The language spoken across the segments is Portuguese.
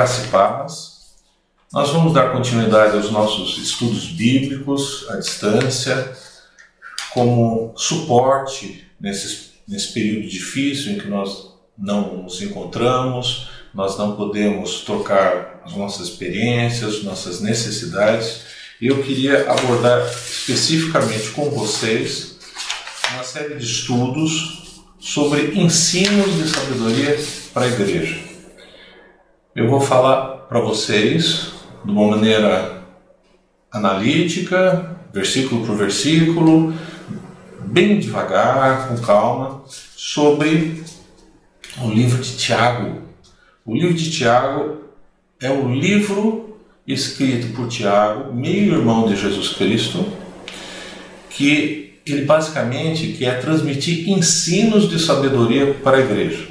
Graça e paz. Nós vamos dar continuidade aos nossos estudos bíblicos à distância, como suporte nesse período difícil em que nós não nos encontramos, nós não podemos trocar as nossas experiências, nossas necessidades. Eu queria abordar especificamente com vocês uma série de estudos sobre ensinos de sabedoria para a igreja. Eu vou falar para vocês de uma maneira analítica, versículo por versículo, bem devagar, com calma, sobre o livro de Tiago. O livro de Tiago é o livro escrito por Tiago, meio-irmão de Jesus Cristo, que ele basicamente quer transmitir ensinos de sabedoria para a igreja.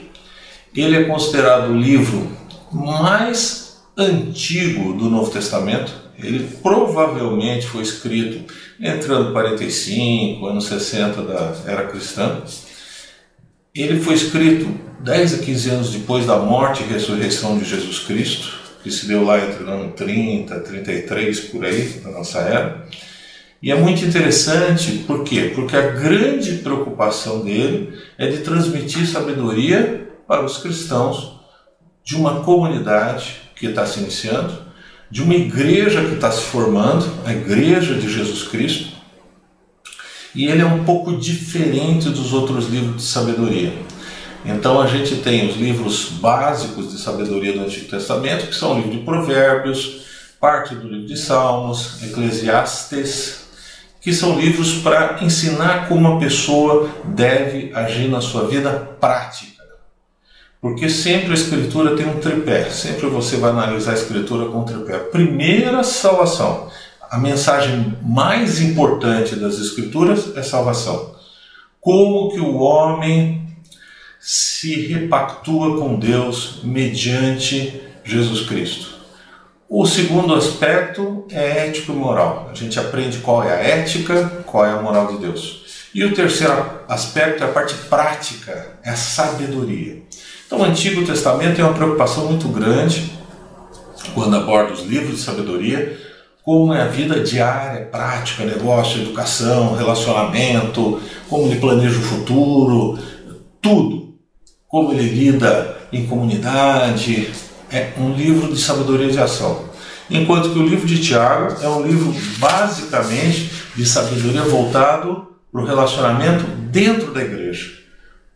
Ele é considerado o livro mais antigo do Novo Testamento. Ele provavelmente foi escrito entre anos 45, anos 60 da era cristã. Ele foi escrito 10 a 15 anos depois da morte e ressurreição de Jesus Cristo, que se deu lá entre o ano 30, 33, por aí, na nossa era. E é muito interessante, por quê? Porque a grande preocupação dele é de transmitir sabedoria para os cristãos de uma comunidade que está se iniciando, de uma igreja que está se formando, a Igreja de Jesus Cristo. E ele é um pouco diferente dos outros livros de sabedoria. Então a gente tem os livros básicos de sabedoria do Antigo Testamento, que são o livro de Provérbios, parte do livro de Salmos, Eclesiastes, que são livros para ensinar como a pessoa deve agir na sua vida prática. Porque sempre a Escritura tem um tripé, sempre você vai analisar a Escritura com um tripé. Primeira, salvação. A mensagem mais importante das Escrituras é salvação. Como que o homem se repactua com Deus mediante Jesus Cristo. O segundo aspecto é ético e moral. A gente aprende qual é a ética, qual é a moral de Deus. E o terceiro aspecto é a parte prática, é a sabedoria. Então o Antigo Testamento tem uma preocupação muito grande quando aborda os livros de sabedoria, como é a vida diária, prática, negócio, educação, relacionamento, como ele planeja o futuro, tudo. Como ele lida em comunidade, é um livro de sabedoria de ação. Enquanto que o livro de Tiago é um livro basicamente de sabedoria voltado para o relacionamento dentro da igreja.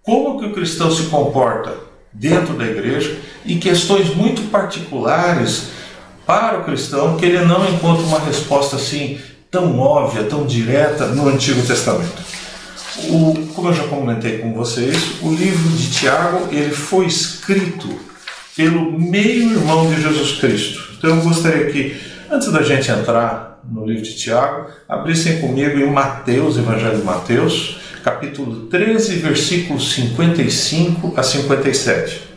Como que o cristão se comporta dentro da igreja e questões muito particulares para o cristão que ele não encontra uma resposta assim tão óbvia, tão direta no Antigo Testamento. Como eu já comentei com vocês, o livro de Tiago ele foi escrito pelo meio-irmão de Jesus Cristo. Então eu gostaria que, antes da gente entrar no livro de Tiago, abrissem comigo em Mateus, Evangelho de Mateus, capítulo 13, versículos 55 a 57.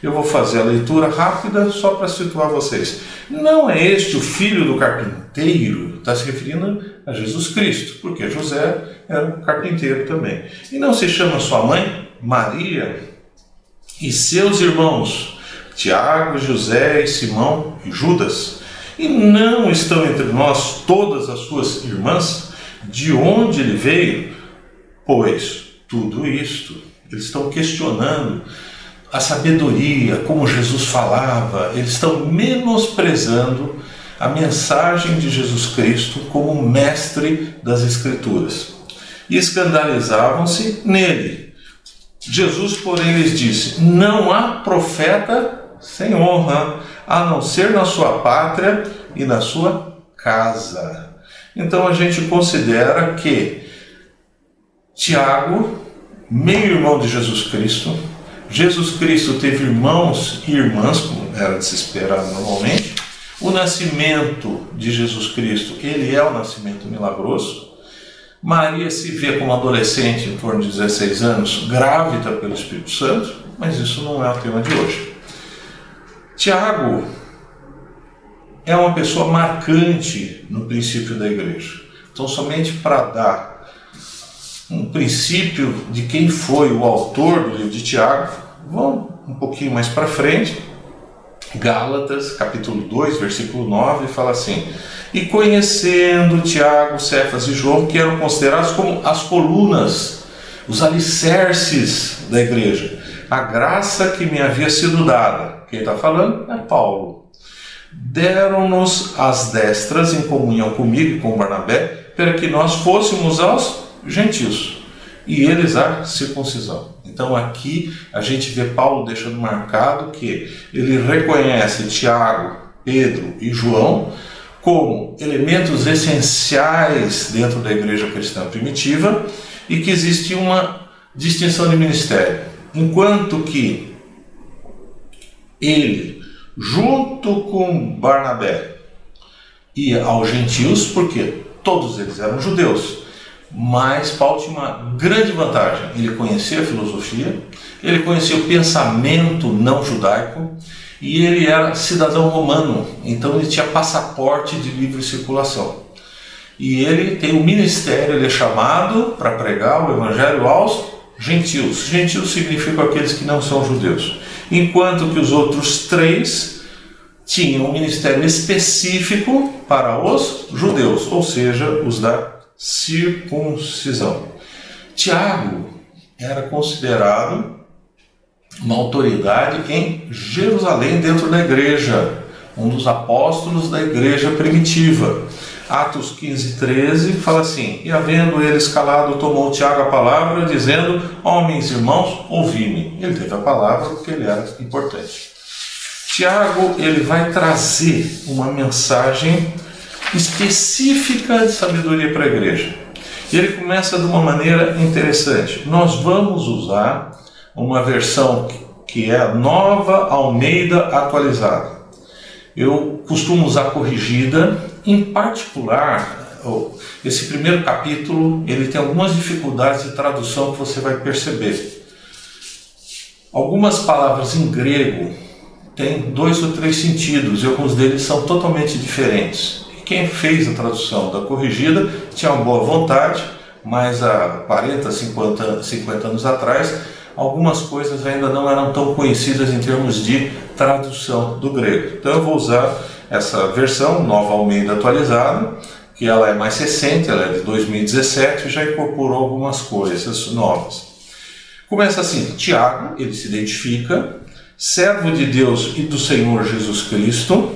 Eu vou fazer a leitura rápida só para situar vocês. Não é este o filho do carpinteiro? Está se referindo a Jesus Cristo, porque José era um carpinteiro também. E não se chama sua mãe Maria? E seus irmãos Tiago, José e Simão e Judas? E não estão entre nós todas as suas irmãs? De onde ele veio? Pois tudo isto, eles estão questionando a sabedoria, como Jesus falava, eles estão menosprezando a mensagem de Jesus Cristo como mestre das Escrituras. E escandalizavam-se nele. Jesus, porém, lhes disse: não há profeta sem honra, a não ser na sua pátria e na sua casa. Então a gente considera que Tiago, meio-irmão de Jesus Cristo teve irmãos e irmãs, como era de se esperar normalmente. O nascimento de Jesus Cristo, ele é o nascimento milagroso. Maria se vê como adolescente, em torno de 16 anos, grávida pelo Espírito Santo, mas isso não é o tema de hoje. Tiago é uma pessoa marcante no princípio da igreja. Então, somente para dar um princípio de quem foi o autor do livro de Tiago, vamos um pouquinho mais para frente, Gálatas, capítulo 2, versículo 9, fala assim: e conhecendo Tiago, Cefas e João, que eram considerados como as colunas, os alicerces da igreja, a graça que me havia sido dada, quem está falando é Paulo, deram-nos as destras em comunhão comigo e com Barnabé, para que nós fôssemos aos gentios, e eles a circuncisão. Então aqui a gente vê Paulo deixando marcado que ele reconhece Tiago, Pedro e João como elementos essenciais dentro da igreja cristã primitiva e que existia uma distinção de ministério. Enquanto que ele, junto com Barnabé, ia aos gentios, porque todos eles eram judeus, mas Paulo tinha uma grande vantagem: ele conhecia a filosofia, ele conhecia o pensamento não judaico e ele era cidadão romano, então ele tinha passaporte de livre circulação. E ele tem um ministério, ele é chamado para pregar o evangelho aos gentios. Gentios significam aqueles que não são judeus, enquanto que os outros três tinham um ministério específico para os judeus, ou seja, os da circuncisão. Tiago era considerado uma autoridade em Jerusalém dentro da igreja, um dos apóstolos da igreja primitiva. Atos 15:13 fala assim: e havendo eles calado, tomou Tiago a palavra, dizendo: homens, irmãos, ouvi-me. Ele teve a palavra porque ele era importante. Tiago, ele vai trazer uma mensagem específica de sabedoria para a igreja. E ele começa de uma maneira interessante. Nós vamos usar uma versão que é a Nova Almeida Atualizada. Eu costumo usar corrigida. Em particular, esse primeiro capítulo ele tem algumas dificuldades de tradução que você vai perceber. Algumas palavras em grego têm 2 ou 3 sentidos e alguns deles são totalmente diferentes. Quem fez a tradução da corrigida tinha uma boa vontade, mas há 40, 50 anos atrás, algumas coisas ainda não eram tão conhecidas em termos de tradução do grego. Então eu vou usar essa versão, Nova Almeida Atualizada, que ela é mais recente, ela é de 2017 e já incorporou algumas coisas novas. Começa assim: Tiago, ele se identifica, servo de Deus e do Senhor Jesus Cristo,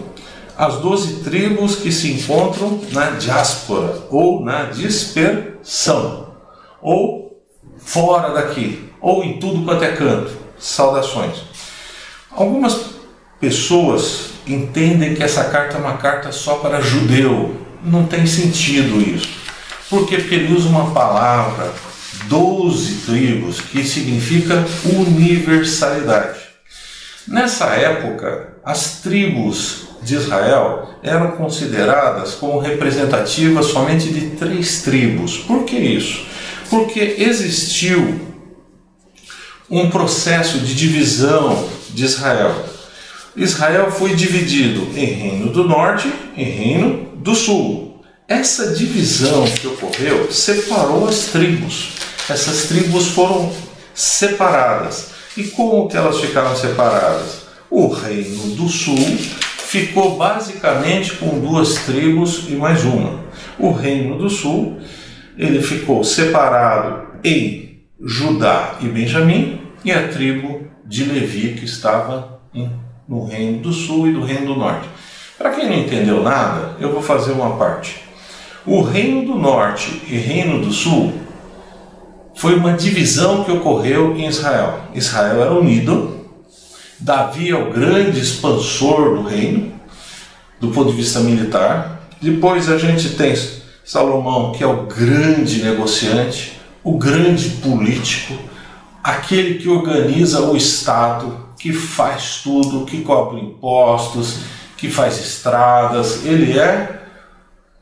as 12 tribos que se encontram na diáspora, ou na dispersão, ou fora daqui, ou em tudo quanto é canto. Saudações. Algumas pessoas entendem que essa carta é uma carta só para judeu. Não tem sentido isso. Por quê? Porque ele usa uma palavra, 12 tribos, que significa universalidade. Nessa época, as tribos de Israel eram consideradas como representativas somente de 3 tribos. Por que isso? Porque existiu um processo de divisão de Israel. Israel foi dividido em Reino do Norte e Reino do Sul. Essa divisão que ocorreu separou as tribos. Essas tribos foram separadas. E como que elas ficaram separadas? O Reino do Sul ficou basicamente com 2 tribos e mais uma. O Reino do Sul, ele ficou separado em Judá e Benjamim, e a tribo de Levi, que estava no Reino do Sul e do Reino do Norte. Para quem não entendeu nada, eu vou fazer uma parte. O Reino do Norte e Reino do Sul foi uma divisão que ocorreu em Israel. Israel era unido, Davi é o grande expansor do reino, do ponto de vista militar. Depois a gente tem Salomão, que é o grande negociante, o grande político, aquele que organiza o Estado, que faz tudo, que cobra impostos, que faz estradas. Ele é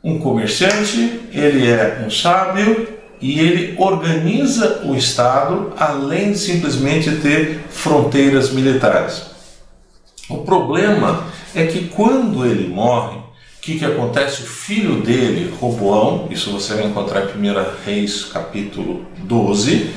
um comerciante, ele é um sábio e ele organiza o Estado, além de simplesmente ter fronteiras militares. O problema é que quando ele morre, o que acontece? O filho dele, Roboão, isso você vai encontrar em 1 Reis capítulo 12,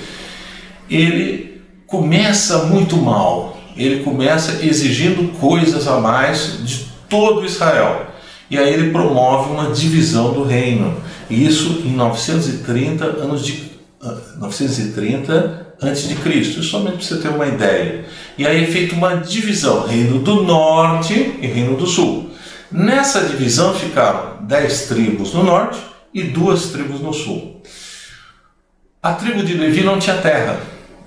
ele começa muito mal. ele começa exigindo coisas a mais de todo Israel. E aí ele promove uma divisão do reino. Isso em 930 antes de Cristo, somente para você ter uma ideia. E aí é feita uma divisão, reino do norte e reino do sul. Nessa divisão ficaram 10 tribos no norte e 2 tribos no sul. A tribo de Levi não tinha terra,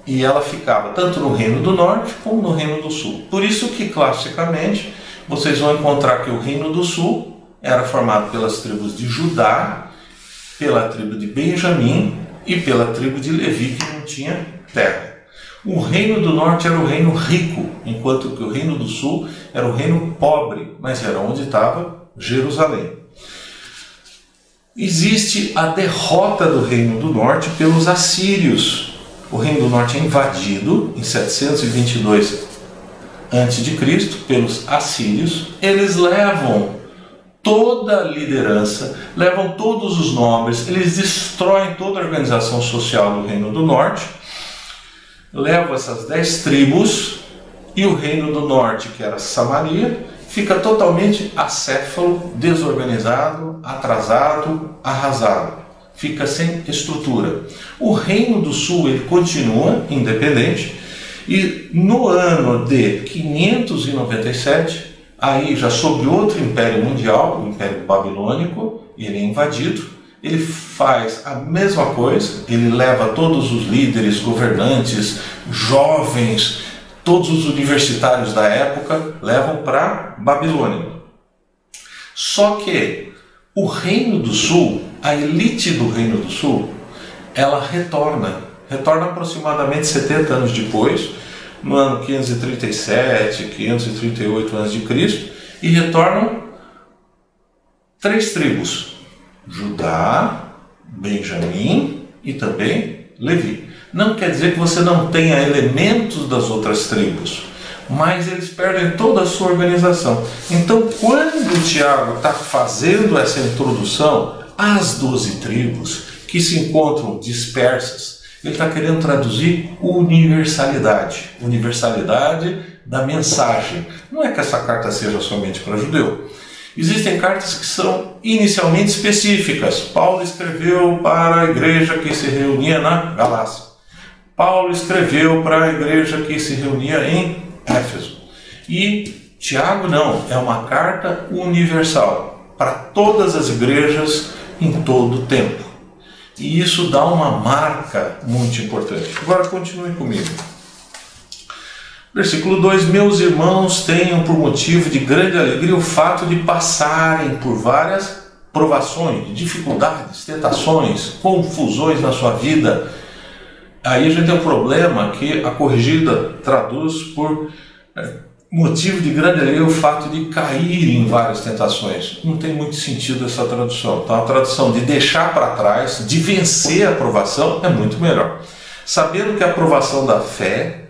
e ela ficava tanto no reino do norte como no reino do sul. Por isso que, classicamente, vocês vão encontrar que o reino do sul era formado pelas tribos de Judá, pela tribo de Benjamim e pela tribo de Levi, que não tinha terra. O reino do norte era o reino rico, enquanto que o reino do sul era o reino pobre, mas era onde estava Jerusalém. Existe a derrota do reino do norte pelos assírios. O reino do norte é invadido em 722 a.C. pelos assírios. Eles levam toda a liderança, levam todos os nobres, eles destroem toda a organização social do reino do norte, levam essas 10 tribos, e o reino do norte, que era Samaria, fica totalmente acéfalo, desorganizado, atrasado, arrasado. Fica sem estrutura. O reino do sul ele continua independente, e no ano de 597, aí já sob outro império mundial, o Império Babilônico, ele é invadido. Ele faz a mesma coisa, ele leva todos os líderes, governantes, jovens, todos os universitários da época, levam para Babilônia. Só que o Reino do Sul, a elite do Reino do Sul, ela retorna aproximadamente 70 anos depois, no ano 537, 538 a.C., e retornam 3 tribos: Judá, Benjamim e também Levi. Não quer dizer que você não tenha elementos das outras tribos, mas eles perdem toda a sua organização. Então, quando Tiago está fazendo essa introdução às 12 tribos que se encontram dispersas, ele está querendo traduzir universalidade da mensagem. Não é que essa carta seja somente para judeu. Existem cartas que são inicialmente específicas. Paulo escreveu para a igreja que se reunia na Galácia. Paulo escreveu para a igreja que se reunia em Éfeso. E Tiago não, é uma carta universal para todas as igrejas em todo o tempo. E isso dá uma marca muito importante. Agora continue comigo. Versículo 2: Meus irmãos, tenham por motivo de grande alegria o fato de passarem por várias provações, dificuldades, tentações, confusões na sua vida. Aí a gente tem um problema que a corrigida traduz por motivo de grande alegria o fato de cair em várias tentações. Não tem muito sentido essa tradução. Então a tradução de deixar para trás, de vencer a provação, é muito melhor. Sabendo que a provação da fé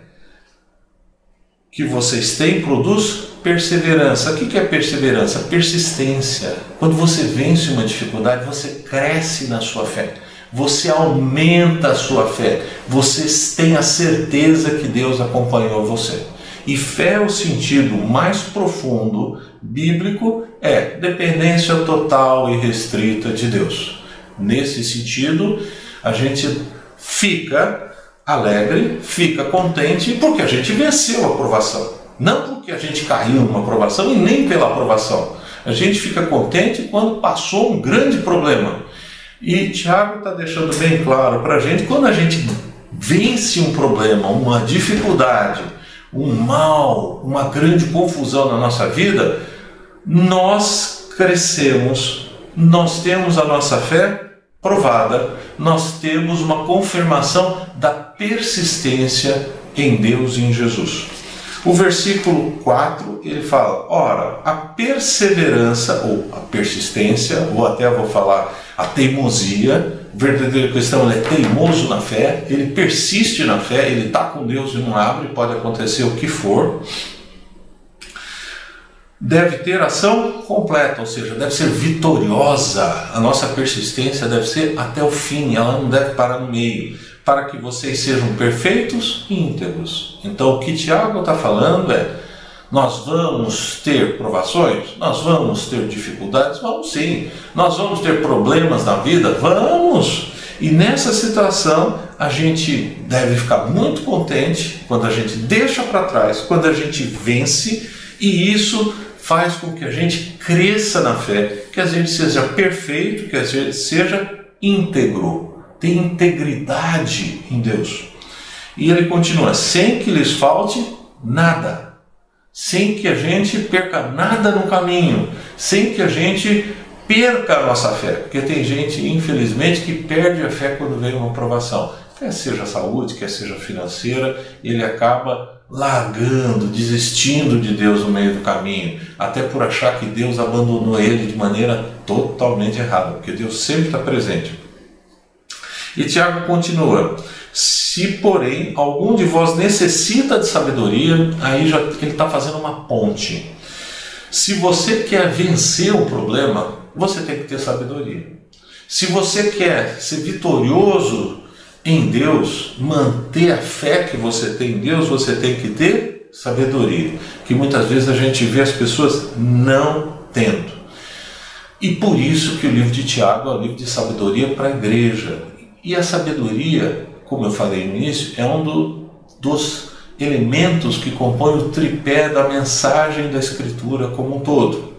que vocês têm produz perseverança. O que é perseverança? Persistência. Quando você vence uma dificuldade, você cresce na sua fé. Você aumenta a sua fé. Você tem a certeza que Deus acompanhou você. E fé, o sentido mais profundo, bíblico, é dependência total e restrita de Deus. Nesse sentido, a gente fica alegre, fica contente porque a gente venceu a provação. Não porque a gente caiu numa provação e nem pela aprovação. A gente fica contente quando passou um grande problema. E Tiago está deixando bem claro para a gente, quando a gente vence um problema, uma dificuldade, um mal, uma grande confusão na nossa vida, nós crescemos, nós temos a nossa fé provada, nós temos uma confirmação da persistência em Deus e em Jesus. O versículo 4, ele fala: ora, a perseverança, ou a persistência, ou até vou falar a teimosia, o verdadeiro cristão ele é teimoso na fé, ele persiste na fé, ele está com Deus e não abre, pode acontecer o que for. Deve ter ação completa, ou seja, deve ser vitoriosa. A nossa persistência deve ser até o fim, ela não deve parar no meio. para que vocês sejam perfeitos e íntegros. Então o que Tiago está falando é: nós vamos ter provações? Nós vamos ter dificuldades? Vamos sim. Nós vamos ter problemas na vida? Vamos! E nessa situação a gente deve ficar muito contente quando a gente deixa para trás, quando a gente vence, e isso faz com que a gente cresça na fé, que a gente seja perfeito, que a gente seja íntegro, tenha integridade em Deus. E ele continua: sem que lhes falte nada, sem que a gente perca nada no caminho, sem que a gente perca a nossa fé, porque tem gente, infelizmente, que perde a fé quando vem uma provação, quer seja saúde, quer seja financeira, ele acaba largando, desistindo de Deus no meio do caminho, até por achar que Deus abandonou ele de maneira totalmente errada, porque Deus sempre está presente. E Tiago continua: se porém algum de vós necessita de sabedoria, aí já ele está fazendo uma ponte. Se você quer vencer um problema, você tem que ter sabedoria. Se você quer ser vitorioso em Deus, manter a fé que você tem em Deus, você tem que ter sabedoria, que muitas vezes a gente vê as pessoas não tendo. E por isso que o livro de Tiago é um livro de sabedoria para a igreja. E a sabedoria, como eu falei no início, é um dos elementos que compõem o tripé da mensagem da Escritura como um todo.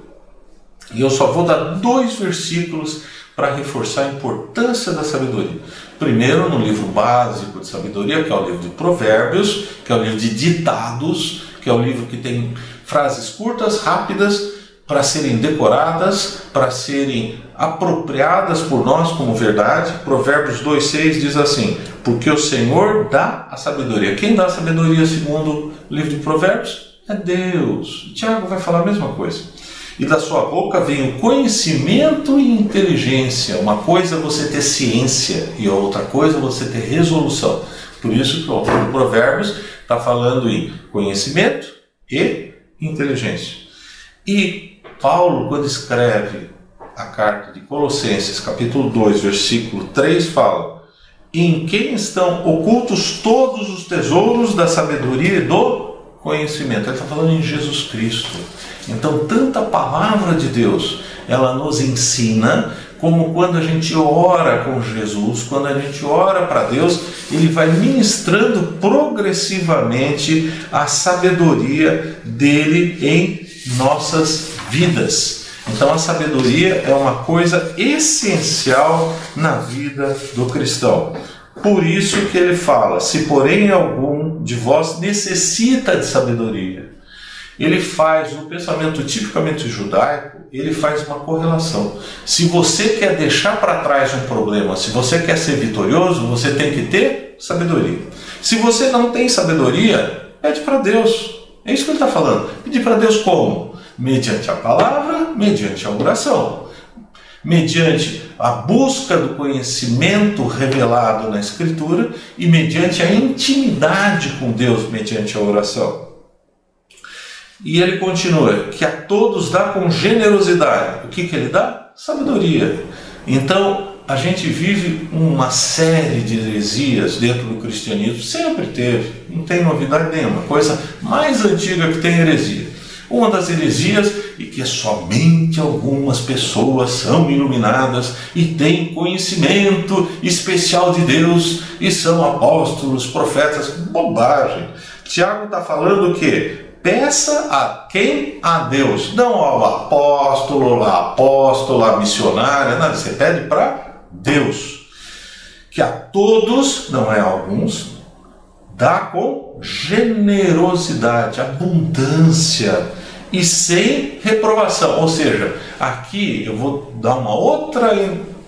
E eu só vou dar 2 versículos para reforçar a importância da sabedoria. Primeiro, no livro básico de sabedoria, que é o livro de Provérbios, que é o livro de ditados, que é o livro que tem frases curtas, rápidas, para serem decoradas, para serem apropriadas por nós como verdade. Provérbios 2,6 diz assim: porque o Senhor dá a sabedoria. Quem dá a sabedoria segundo o livro de Provérbios? É Deus. Tiago vai falar a mesma coisa. E da sua boca vem o conhecimento e inteligência. Uma coisa é você ter ciência e outra coisa é você ter resolução. Por isso que o autor de Provérbios está falando em conhecimento e inteligência. E Paulo, quando escreve a carta de Colossenses, capítulo 2, versículo 3, fala: em quem estão ocultos todos os tesouros da sabedoria e do conhecimento. Ele está falando em Jesus Cristo. Então, tanta palavra de Deus, ela nos ensina, como quando a gente ora com Jesus, quando a gente ora para Deus, Ele vai ministrando progressivamente a sabedoria dele em nossas vidas. Então a sabedoria é uma coisa essencial na vida do cristão. Por isso que ele fala: se porém algum de vós necessita de sabedoria. Ele faz, no pensamento tipicamente judaico, ele faz uma correlação. Se você quer deixar para trás um problema, se você quer ser vitorioso, você tem que ter sabedoria. Se você não tem sabedoria, pede para Deus. É isso que ele está falando. Pedir para Deus como? Mediante a palavra, mediante a oração, mediante a busca do conhecimento revelado na Escritura e mediante a intimidade com Deus, mediante a oração. E ele continua: que a todos dá com generosidade. O que ele dá? Sabedoria. Então, a gente vive uma série de heresias dentro do cristianismo, sempre teve, não tem novidade nenhuma, coisa mais antiga que tem heresia. Uma das heresias é que somente algumas pessoas são iluminadas e têm conhecimento especial de Deus e são apóstolos, profetas. Bobagem. Tiago está falando o quê? Peça a quem? A Deus, não ao apóstolo, a apóstola, a missionária, nada. Você pede para Deus, que a todos, não é a alguns, dá com generosidade, abundância e sem reprovação. Ou seja, aqui eu vou dar uma outra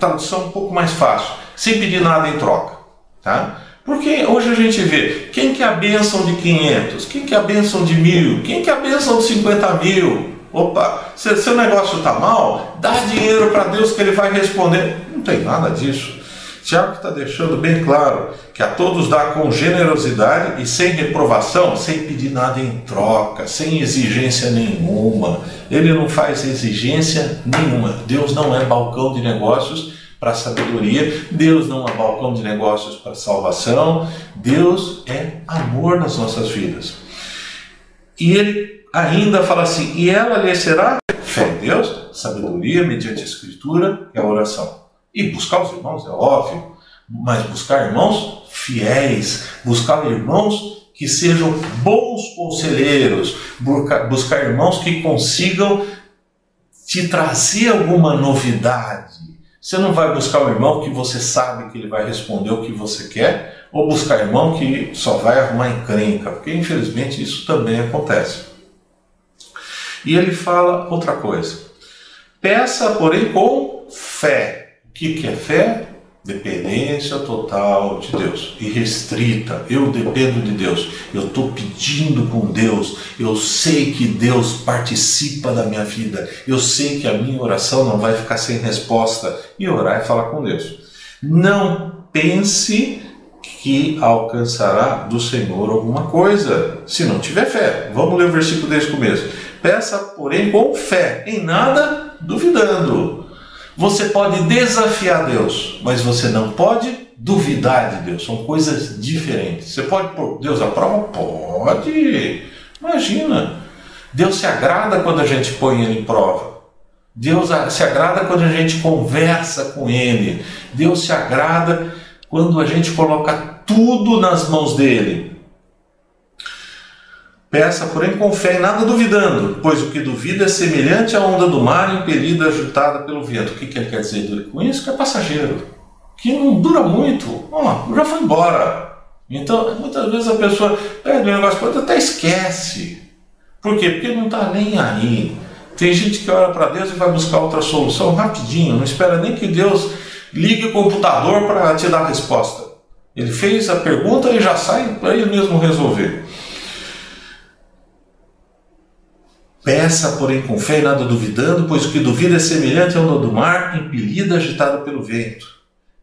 tradução um pouco mais fácil: sem pedir nada em troca, tá? Porque hoje a gente vê quem que é a bênção de 500, quem que é a bênção de 1000, quem que é a bênção de 50.000. Opa, se seu negócio está mal, dá dinheiro para Deus que Ele vai responder. Não tem nada disso. Tiago está deixando bem claro que a todos dá com generosidade e sem reprovação, sem pedir nada em troca, sem exigência nenhuma. Ele não faz exigência nenhuma. Deus não é balcão de negócios para sabedoria. Deus não é balcão de negócios para salvação. Deus é amor nas nossas vidas. E ele ainda fala assim, e ela lhe será fé em Deus, sabedoria mediante a Escritura e a oração. E buscar os irmãos, é óbvio, mas buscar irmãos fiéis, buscar irmãos que sejam bons conselheiros, buscar irmãos que consigam te trazer alguma novidade. Você não vai buscar um irmão que você sabe que ele vai responder o que você quer, ou buscar irmão que só vai arrumar encrenca, porque infelizmente isso também acontece. E ele fala outra coisa. Peça, porém, com fé. O que é fé? Dependência total de Deus, irrestrita. Eu dependo de Deus, eu estou pedindo com Deus, eu sei que Deus participa da minha vida, eu sei que a minha oração não vai ficar sem resposta. E orar é falar com Deus. Não pense que alcançará do Senhor alguma coisa se não tiver fé. Vamos ler o versículo desde o começo. Peça, porém, com fé, em nada duvidando. Você pode desafiar Deus, mas você não pode duvidar de Deus. São coisas diferentes. Você pode pôr Deus à prova? Pode. Imagina. Deus se agrada quando a gente põe Ele em prova. Deus se agrada quando a gente conversa com Ele. Deus se agrada quando a gente coloca tudo nas mãos dEle. Peça, porém, com fé e nada duvidando, pois o que duvida é semelhante à onda do mar impelida, agitada pelo vento. O que ele quer dizer com isso? Que é passageiro, que não dura muito, já foi embora. Então, muitas vezes a pessoa perde um negócio para outro, até esquece. Por quê? Porque não está nem aí. Tem gente que olha para Deus e vai buscar outra solução rapidinho, não espera nem que Deus ligue o computador para te dar a resposta. Ele fez a pergunta e já sai para ele mesmo resolver. Peça, porém, com fé e nada duvidando, pois o que duvida é semelhante à onda do mar, impelida, agitada pelo vento.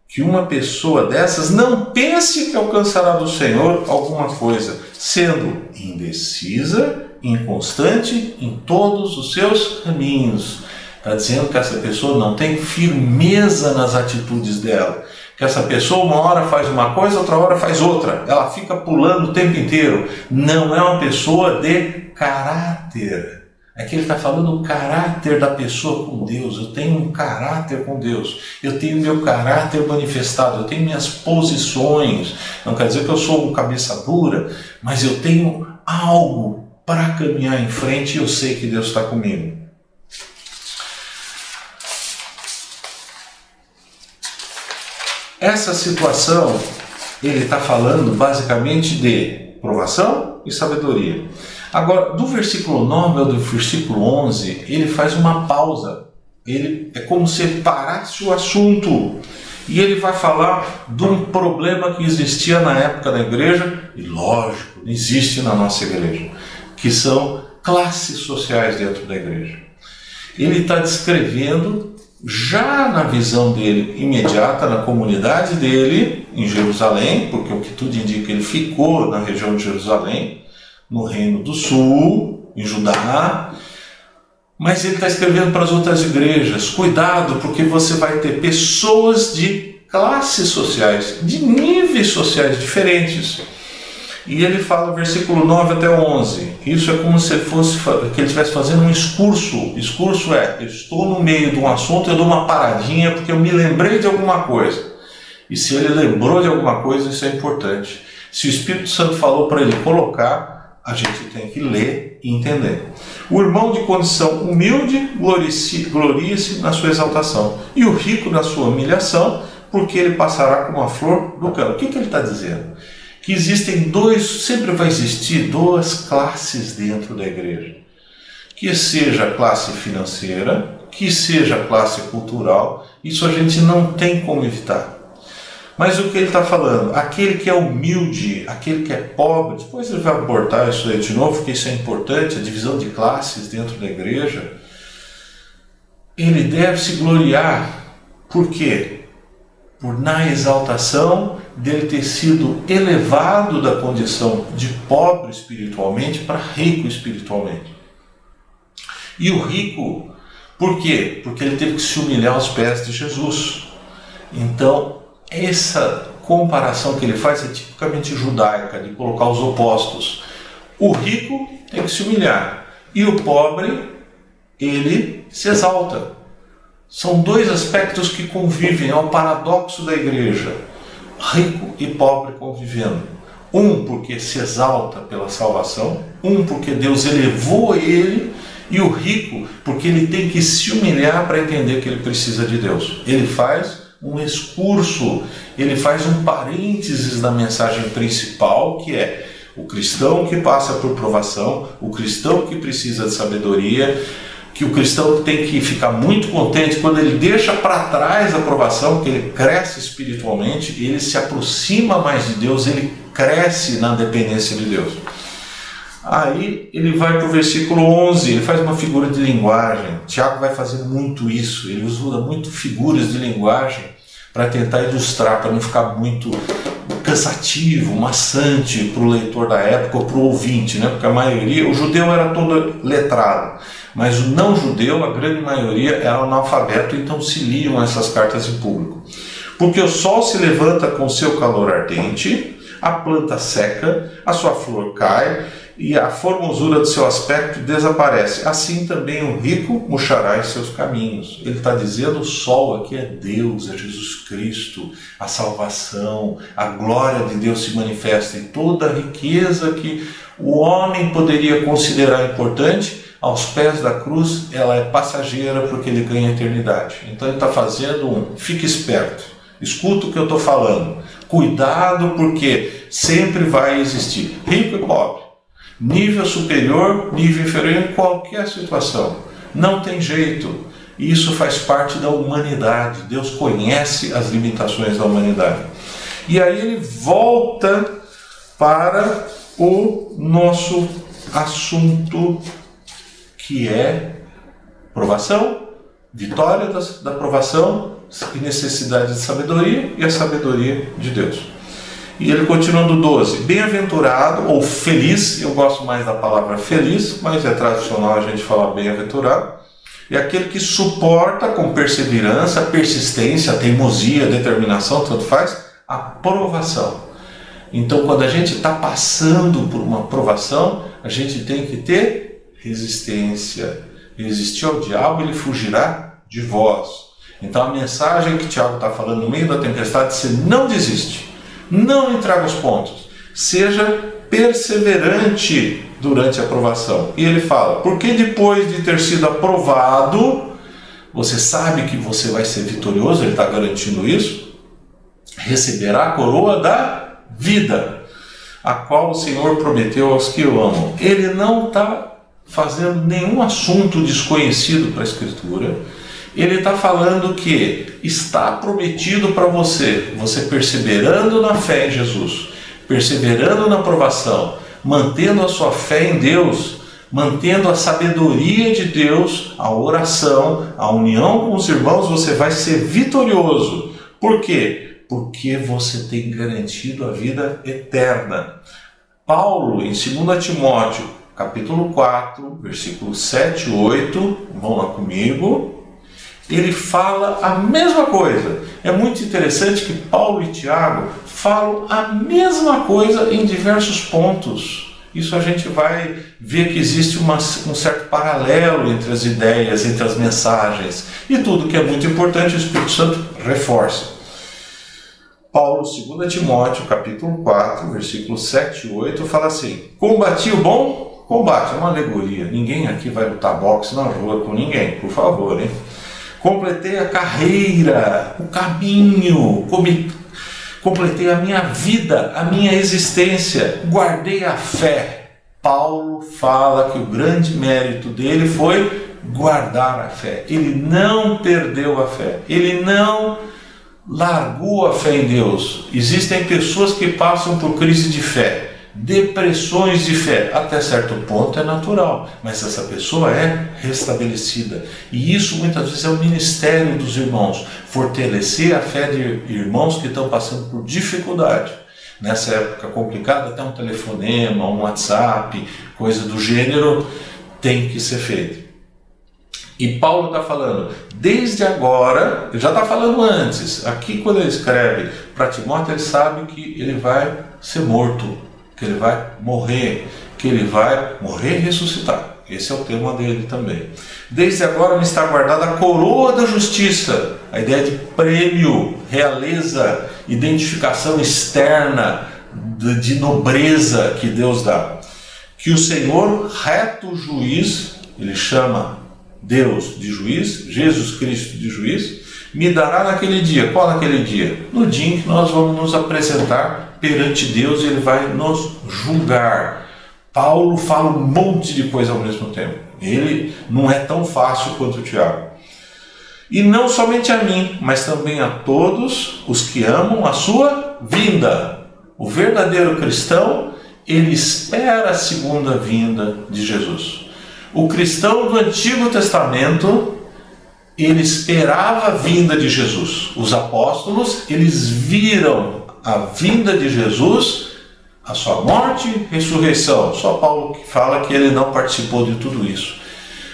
Que uma pessoa dessas não pense que alcançará do Senhor alguma coisa, sendo indecisa, inconstante em todos os seus caminhos. Está dizendo que essa pessoa não tem firmeza nas atitudes dela. Que essa pessoa uma hora faz uma coisa, outra hora faz outra. Ela fica pulando o tempo inteiro. Não é uma pessoa de caráter. Aqui ele está falando do caráter da pessoa com Deus. Eu tenho um caráter com Deus. Eu tenho meu caráter manifestado. Eu tenho minhas posições. Não quer dizer que eu sou um cabeça dura, mas eu tenho algo para caminhar em frente e eu sei que Deus está comigo. Essa situação, ele está falando basicamente de provação e sabedoria. Agora, do versículo 9 ao do versículo 11, ele faz uma pausa. Ele é como se parasse o assunto. E ele vai falar de um problema que existia na época da igreja, e lógico, existe na nossa igreja, que são classes sociais dentro da igreja. Ele está descrevendo, já na visão dele imediata, na comunidade dele, em Jerusalém, porque o que tudo indica, ele ficou na região de Jerusalém, no Reino do Sul, em Judá, mas ele está escrevendo para as outras igrejas, cuidado, porque você vai ter pessoas de classes sociais, de níveis sociais diferentes. E ele fala, versículo 9 até 11, isso é como se ele estivesse fazendo um discurso. Discurso é, eu estou no meio de um assunto, eu dou uma paradinha porque eu me lembrei de alguma coisa. E se ele lembrou de alguma coisa, isso é importante. Se o Espírito Santo falou para ele colocar, a gente tem que ler e entender. O irmão de condição humilde glorie-se na sua exaltação, e o rico na sua humilhação, porque ele passará como a flor do campo. O que ele está dizendo? Que existem sempre vai existir duas classes dentro da igreja. Que seja a classe financeira, que seja a classe cultural, isso a gente não tem como evitar. Mas o que ele está falando? Aquele que é humilde, aquele que é pobre, depois ele vai abordar isso aí de novo, porque isso é importante, a divisão de classes dentro da igreja. Ele deve se gloriar. Por quê? Na exaltação dele ter sido elevado da condição de pobre espiritualmente para rico espiritualmente. E o rico, por quê? Porque ele teve que se humilhar aos pés de Jesus. Então, essa comparação que ele faz é tipicamente judaica, de colocar os opostos. O rico tem que se humilhar e o pobre, ele se exalta. São dois aspectos que convivem, é o paradoxo da igreja. Rico e pobre convivendo. Um porque se exalta pela salvação, um porque Deus elevou ele, e o rico porque ele tem que se humilhar para entender que ele precisa de Deus. Ele faz um excurso, ele faz um parênteses na mensagem principal, que é o cristão que passa por provação, o cristão que precisa de sabedoria, que o cristão tem que ficar muito contente quando ele deixa para trás a provação, que ele cresce espiritualmente, ele se aproxima mais de Deus, ele cresce na dependência de Deus. Aí ele vai para o versículo 11, ele faz uma figura de linguagem. Tiago vai fazer muito isso, ele usa muito figuras de linguagem para tentar ilustrar, para não ficar muito cansativo, maçante para o leitor da época ou para o ouvinte, né? Porque a maioria, o judeu era todo letrado, mas o não judeu, a grande maioria, era analfabeto, então se liam essas cartas em público. Porque o sol se levanta com seu calor ardente, a planta seca, a sua flor cai, e a formosura do seu aspecto desaparece. Assim também o rico murchará em seus caminhos. Ele está dizendo, o sol aqui é Deus, é Jesus Cristo, a salvação, a glória de Deus se manifesta, e toda a riqueza que o homem poderia considerar importante, aos pés da cruz, ela é passageira, porque ele ganha a eternidade. Então ele está fazendo fique esperto, escuta o que eu estou falando, cuidado, porque sempre vai existir rico e pobre, nível superior, nível inferior, em qualquer situação. Não tem jeito. Isso faz parte da humanidade. Deus conhece as limitações da humanidade. E aí ele volta para o nosso assunto, que é provação, vitória da provação e necessidade de sabedoria, e a sabedoria de Deus. E ele continua no 12, bem-aventurado ou feliz, eu gosto mais da palavra feliz, mas é tradicional a gente falar bem-aventurado, é aquele que suporta com perseverança, persistência, teimosia, determinação, tanto faz, a provação. Então, quando a gente está passando por uma provação, a gente tem que ter resistência. Resistir ao diabo, ele fugirá de vós. Então, a mensagem que Tiago está falando no meio da tempestade, você não desiste. Não entrega os pontos, seja perseverante durante a provação. E ele fala, porque depois de ter sido aprovado, você sabe que você vai ser vitorioso, ele está garantindo isso, receberá a coroa da vida, a qual o Senhor prometeu aos que o amam. Ele não está fazendo nenhum assunto desconhecido para a Escritura. Ele está falando que está prometido para você, você perseverando na fé em Jesus, perseverando na provação, mantendo a sua fé em Deus, mantendo a sabedoria de Deus, a oração, a união com os irmãos, você vai ser vitorioso. Por quê? Porque você tem garantido a vida eterna. Paulo, em 2 Timóteo, capítulo 4, versículos 7 e 8, vão lá comigo, ele fala a mesma coisa. É muito interessante que Paulo e Tiago falam a mesma coisa em diversos pontos. Isso a gente vai ver que existe um certo paralelo entre as ideias, entre as mensagens. E tudo que é muito importante, o Espírito Santo reforça. Paulo, 2 Timóteo, capítulo 4, versículos 7 e 8, fala assim, combati o bom combate. É uma alegoria. Ninguém aqui vai lutar boxe na rua com ninguém, por favor, hein? Completei a carreira, o caminho, completei a minha vida, a minha existência, guardei a fé. Paulo fala que o grande mérito dele foi guardar a fé. Ele não perdeu a fé, ele não largou a fé em Deus. Existem pessoas que passam por crise de fé, depressões de fé, até certo ponto é natural, mas essa pessoa é restabelecida, e isso muitas vezes é o ministério dos irmãos, fortalecer a fé de irmãos que estão passando por dificuldade. Nessa época complicada, até um telefonema, um WhatsApp, coisa do gênero, tem que ser feito. E Paulo está falando, desde agora, ele já está falando antes, aqui quando ele escreve para Timóteo, ele sabe que ele vai ser morto, que ele vai morrer, que ele vai morrer e ressuscitar. Esse é o tema dele também. Desde agora me está guardada a coroa da justiça, a ideia de prêmio, realeza, identificação externa, de nobreza que Deus dá. Que o Senhor, reto juiz, ele chama Deus de juiz, Jesus Cristo de juiz, me dará naquele dia. Qual naquele dia? No dia em que nós vamos nos apresentar perante Deus e ele vai nos julgar. Paulo fala um monte de coisa ao mesmo tempo. Ele não é tão fácil quanto o Tiago. E não somente a mim, mas também a todos os que amam a sua vinda. O verdadeiro cristão, ele espera a segunda vinda de Jesus. O cristão do Antigo Testamento, ele esperava a vinda de Jesus. Os apóstolos, eles viram a vinda de Jesus, a sua morte e ressurreição. Só Paulo que fala que ele não participou de tudo isso.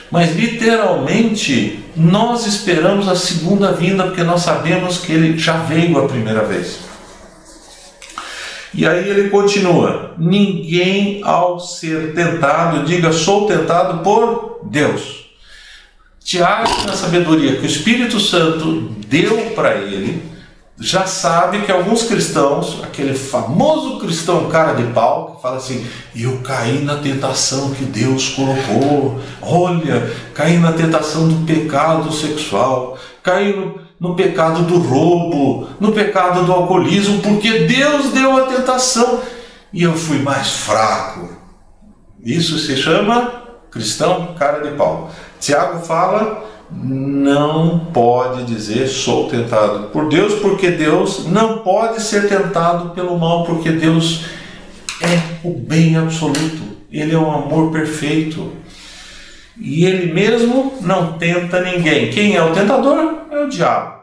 Mas literalmente, nós esperamos a segunda vinda, porque nós sabemos que ele já veio a primeira vez. E aí ele continua, ninguém ao ser tentado, diga, sou tentado por Deus. Tiago, na sabedoria que o Espírito Santo deu para ele, já sabe que alguns cristãos, aquele famoso cristão cara de pau, que fala assim, eu caí na tentação que Deus colocou, olha, caí na tentação do pecado sexual, caí no pecado do roubo, no pecado do alcoolismo, porque Deus deu a tentação e eu fui mais fraco. Isso se chama cristão cara de pau. Tiago fala, não pode dizer sou tentado por Deus, porque Deus não pode ser tentado pelo mal, porque Deus é o bem absoluto, Ele é o amor perfeito. E Ele mesmo não tenta ninguém. Quem é o tentador? É o diabo.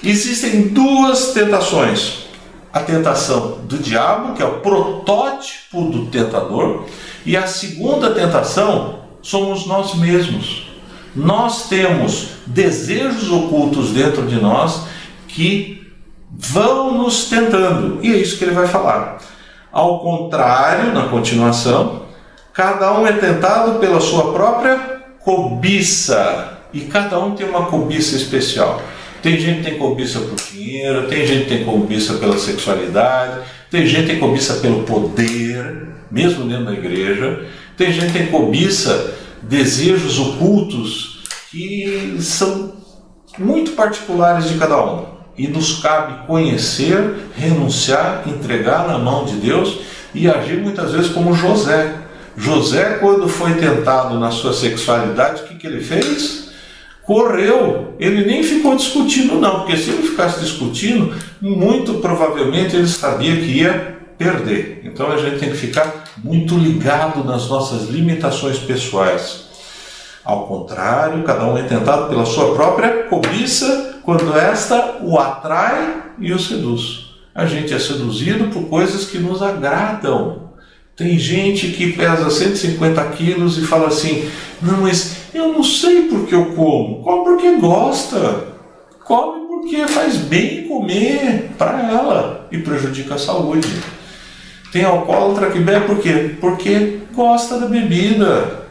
Existem duas tentações. A tentação do diabo, que é o protótipo do tentador, e a segunda tentação somos nós mesmos. Nós temos desejos ocultos dentro de nós que vão nos tentando. E é isso que ele vai falar. Ao contrário, na continuação, cada um é tentado pela sua própria cobiça. E cada um tem uma cobiça especial. Tem gente que tem cobiça por dinheiro, tem gente que tem cobiça pela sexualidade, tem gente que tem cobiça pelo poder, mesmo dentro da igreja. Tem gente que tem cobiça, desejos ocultos que são muito particulares de cada um. E nos cabe conhecer, renunciar, entregar na mão de Deus e agir muitas vezes como José. José, quando foi tentado na sua sexualidade, o que ele fez? Correu. Ele nem ficou discutindo não, porque se ele ficasse discutindo, muito provavelmente ele sabia que ia perder. Então a gente tem que ficar muito ligado nas nossas limitações pessoais. Ao contrário, cada um é tentado pela sua própria cobiça, quando esta o atrai e o seduz. A gente é seduzido por coisas que nos agradam. Tem gente que pesa 150 quilos e fala assim, não, mas eu não sei por que eu como. Come porque gosta. Come porque faz bem comer para ela e prejudica a saúde. Tem alcoólatra que bebe por quê? Porque gosta da bebida.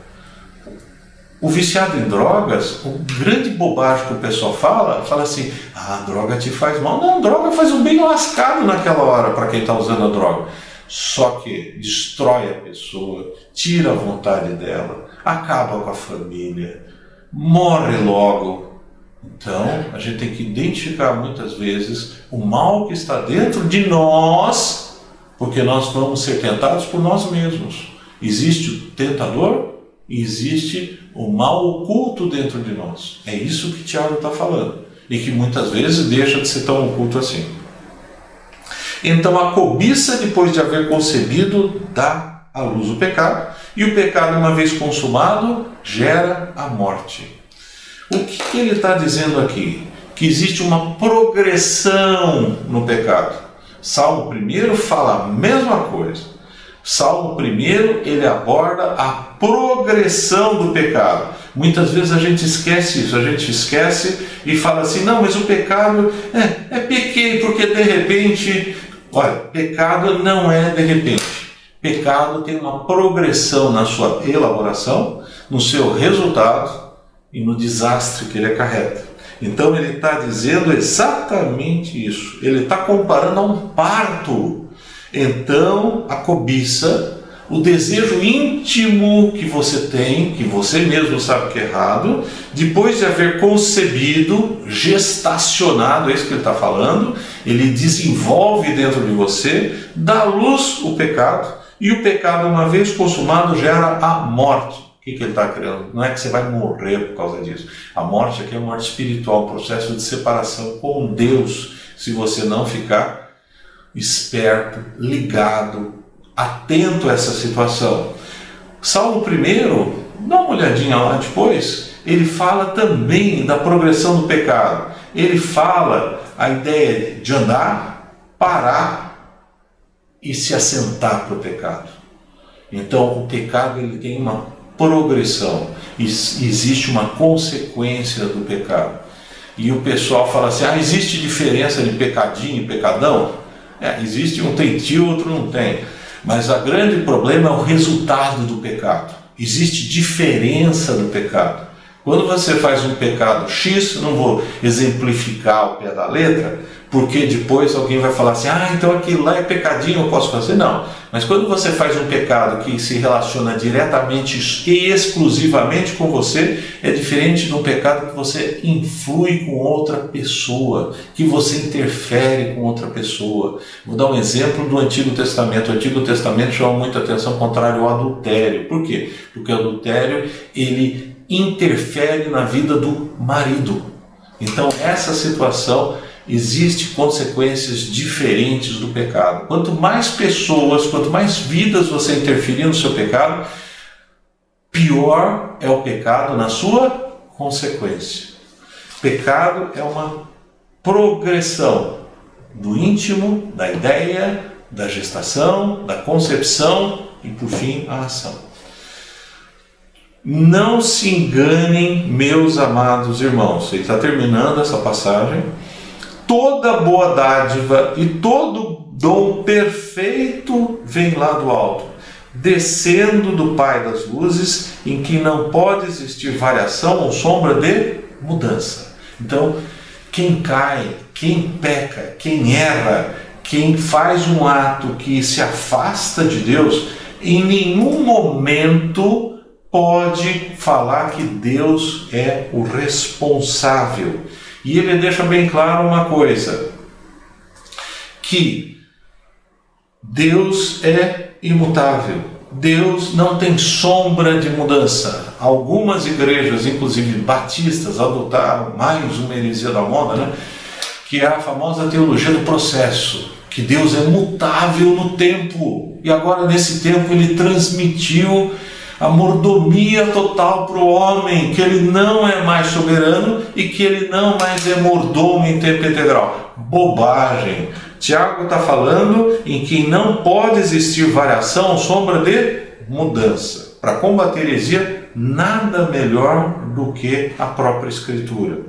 O viciado em drogas, o grande bobagem que o pessoal fala assim, a droga te faz mal. Não, droga faz um bem lascado naquela hora para quem está usando a droga. Só que destrói a pessoa, tira a vontade dela, acaba com a família, morre logo. Então, a gente tem que identificar muitas vezes o mal que está dentro de nós, porque nós vamos ser tentados por nós mesmos. Existe o tentador e existe o mal oculto dentro de nós. É isso que Tiago está falando. E que muitas vezes deixa de ser tão oculto assim. Então a cobiça, depois de haver concebido, dá à luz o pecado. E o pecado, uma vez consumado, gera a morte. O que ele está dizendo aqui? Que existe uma progressão no pecado. Salmo 1 fala a mesma coisa. Salmo primeiro, ele aborda a progressão do pecado. Muitas vezes a gente esquece isso, a gente esquece e fala assim, não, mas o pecado, pequei porque de repente... Olha, pecado não é de repente. Pecado tem uma progressão na sua elaboração, no seu resultado e no desastre que ele acarreta. Então ele está dizendo exatamente isso. Ele está comparando a um parto. Então a cobiça, o desejo íntimo que você tem, que você mesmo sabe que é errado, depois de haver concebido, gestacionado, é isso que ele está falando, ele desenvolve dentro de você, dá à luz o pecado, e o pecado, uma vez consumado, gera a morte. O que ele está criando? Não é que você vai morrer por causa disso. A morte aqui é uma morte espiritual, um processo de separação com Deus, se você não ficar esperto, ligado, atento a essa situação. Salmo 1, dá uma olhadinha lá depois, ele fala também da progressão do pecado. Ele fala a ideia de andar, parar e se assentar para o pecado. Então o pecado ele tem uma progressão, existe uma consequência do pecado. E o pessoal fala assim, existe diferença de pecadinho e pecadão? Existe, um tem tio, outro não tem. Mas o grande problema é o resultado do pecado. Existe diferença do pecado. Quando você faz um pecado X, não vou exemplificar ao pé da letra, porque depois alguém vai falar assim, então aquilo lá é pecadinho, eu posso fazer. Não. Mas quando você faz um pecado que se relaciona diretamente e exclusivamente com você, é diferente de um pecado que você influi com outra pessoa, que você interfere com outra pessoa. Vou dar um exemplo do Antigo Testamento. O Antigo Testamento chama muita atenção contrário ao adultério. Por quê? Porque o adultério, ele interfere na vida do marido. Então essa situação, existem consequências diferentes do pecado. Quanto mais pessoas, quanto mais vidas você interferir no seu pecado, pior é o pecado na sua consequência. Pecado é uma progressão do íntimo, da ideia, da gestação, da concepção e, por fim, a ação. Não se enganem, meus amados irmãos. Ele está terminando essa passagem. Toda boa dádiva e todo dom perfeito vem lá do alto, descendo do Pai das luzes, em que não pode existir variação ou sombra de mudança. Então, quem cai, quem peca, quem erra, quem faz um ato que se afasta de Deus, em nenhum momento pode falar que Deus é o responsável. E ele deixa bem claro uma coisa, que Deus é imutável, Deus não tem sombra de mudança. Algumas igrejas, inclusive batistas, adotaram mais uma heresia da moda, que é a famosa teologia do processo, que Deus é mutável no tempo, e agora nesse tempo ele transmitiu a mordomia total para o homem, que ele não é mais soberano e que ele não mais é mordomo em tempo integral. Bobagem. Tiago está falando em que não pode existir variação ou sombra de mudança. Para combater heresia, nada melhor do que a própria Escritura.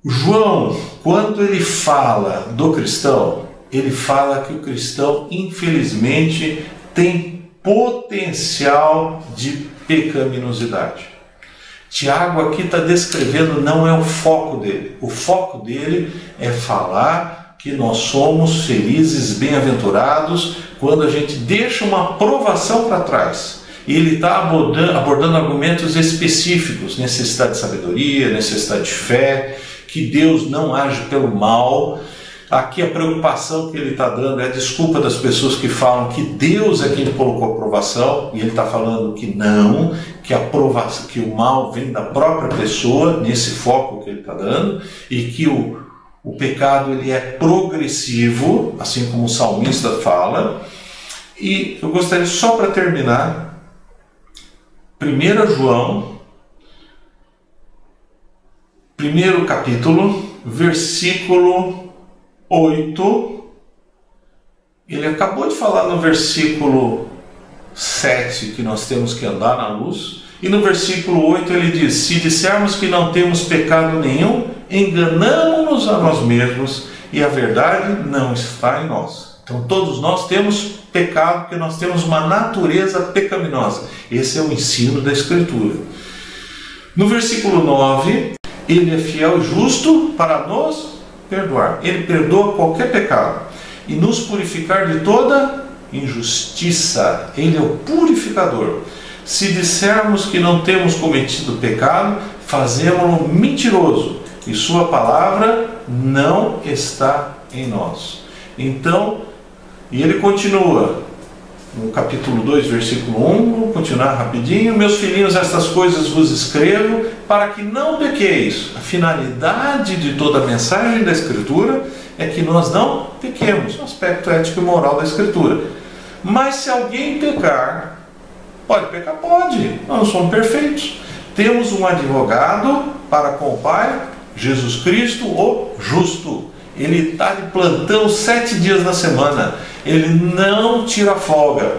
João, quando ele fala do cristão, ele fala que o cristão, infelizmente, tem potencial de pecaminosidade. Tiago aqui está descrevendo, não é o foco dele. O foco dele é falar que nós somos felizes, bem-aventurados, quando a gente deixa uma provação para trás. E ele está abordando argumentos específicos, necessidade de sabedoria, necessidade de fé, que Deus não age pelo mal. Aqui a preocupação que ele está dando é a desculpa das pessoas que falam que Deus é quem colocou a provação, e ele está falando que não, que a provação, que o mal vem da própria pessoa, nesse foco que ele está dando, e que o pecado ele é progressivo, assim como o salmista fala. E eu gostaria só para terminar, 1 João, primeiro capítulo, versículo 8, Ele acabou de falar no versículo 7 que nós temos que andar na luz, e no versículo 8 ele diz: se dissermos que não temos pecado nenhum, enganamo-nos a nós mesmos e a verdade não está em nós. Então todos nós temos pecado, porque nós temos uma natureza pecaminosa. Esse é o ensino da Escritura. No versículo 9, ele é fiel e justo para nos perdoar. Ele perdoa qualquer pecado e nos purificar de toda injustiça. Ele é o purificador. Se dissermos que não temos cometido pecado, fazemo-lo mentiroso e sua palavra não está em nós. Então, e ele continua no capítulo 2, versículo 1, vou continuar rapidinho. Meus filhinhos, estas coisas vos escrevo para que não pequeis. A finalidade de toda a mensagem da Escritura é que nós não pequemos, no aspecto ético e moral da Escritura. Mas se alguém pecar, pode pecar? Pode. Nós não somos perfeitos. Temos um advogado para com o Pai, Jesus Cristo, o justo. Ele está de plantão 7 dias na semana. Ele não tira folga.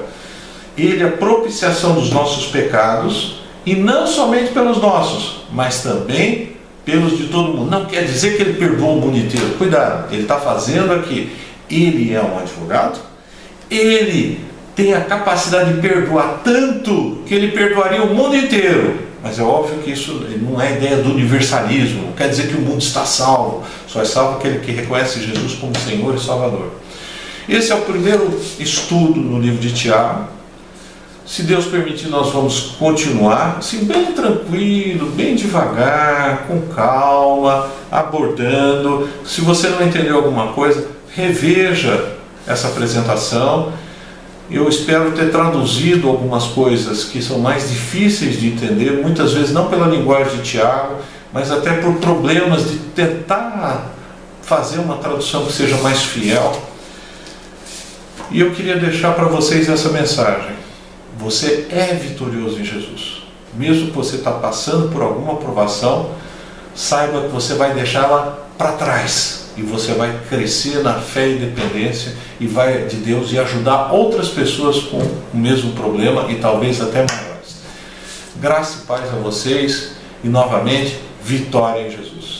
Ele é a propiciação dos nossos pecados, e não somente pelos nossos, mas também pelos de todo mundo. Não quer dizer que ele perdoa o mundo inteiro. Cuidado, ele está fazendo aqui. Ele é um advogado, ele tem a capacidade de perdoar tanto que ele perdoaria o mundo inteiro. Mas é óbvio que isso não é ideia do universalismo. Não quer dizer que o mundo está salvo. Só é salvo aquele que reconhece Jesus como Senhor e Salvador. Esse é o primeiro estudo no livro de Tiago. Se Deus permitir, nós vamos continuar assim, bem tranquilo, bem devagar, com calma, abordando. Se você não entendeu alguma coisa, reveja essa apresentação. Eu espero ter traduzido algumas coisas que são mais difíceis de entender, muitas vezes não pela linguagem de Tiago, mas até por problemas de tentar fazer uma tradução que seja mais fiel. E eu queria deixar para vocês essa mensagem: você é vitorioso em Jesus. Mesmo que você está passando por alguma provação, saiba que você vai deixá-la para trás. E você vai crescer na fé e dependência e vai de Deus e ajudar outras pessoas com o mesmo problema e talvez até maiores. Graça e paz a vocês e novamente, vitória em Jesus.